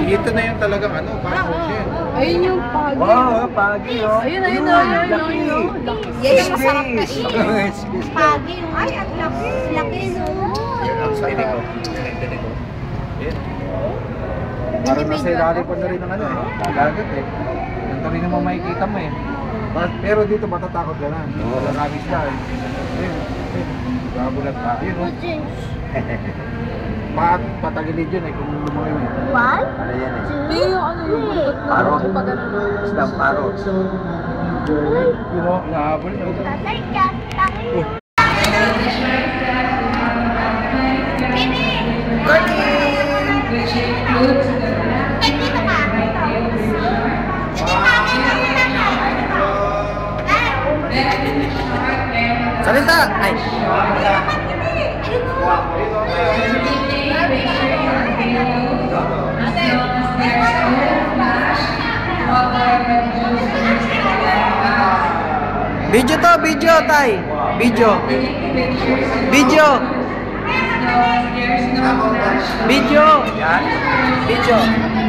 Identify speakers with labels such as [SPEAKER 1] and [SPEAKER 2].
[SPEAKER 1] Ito na yung talagang ano, parang ocean.
[SPEAKER 2] Ayun yung pagi.
[SPEAKER 3] Wow, pagi, oh.
[SPEAKER 2] Ayun.
[SPEAKER 4] Yan yung masarap na pagi. Ay, ang laki. Laki, no?
[SPEAKER 1] Ang side ko. Tinig ko.
[SPEAKER 3] Parang nasa ilalim pa na rin ng ano eh. Kagagat eh. Ganito rin naman makikita mo eh. Pero dito matatakot ka na. Wala kami sila eh. Ayun. Babulat pa. Ayun oh. Patagilid yun eh kung lumaki yun.
[SPEAKER 4] One,
[SPEAKER 3] Ano yan eh?
[SPEAKER 2] Hindi yung ano yung
[SPEAKER 3] Parot.
[SPEAKER 2] pag ano.
[SPEAKER 3] Isang parot. Yun oh, nahabol.
[SPEAKER 4] tatay ka. Laki yun. Ay, dito ka.
[SPEAKER 3] Salita! Ay! Video to, video, tay. Video. Video. Video. Yan. Video.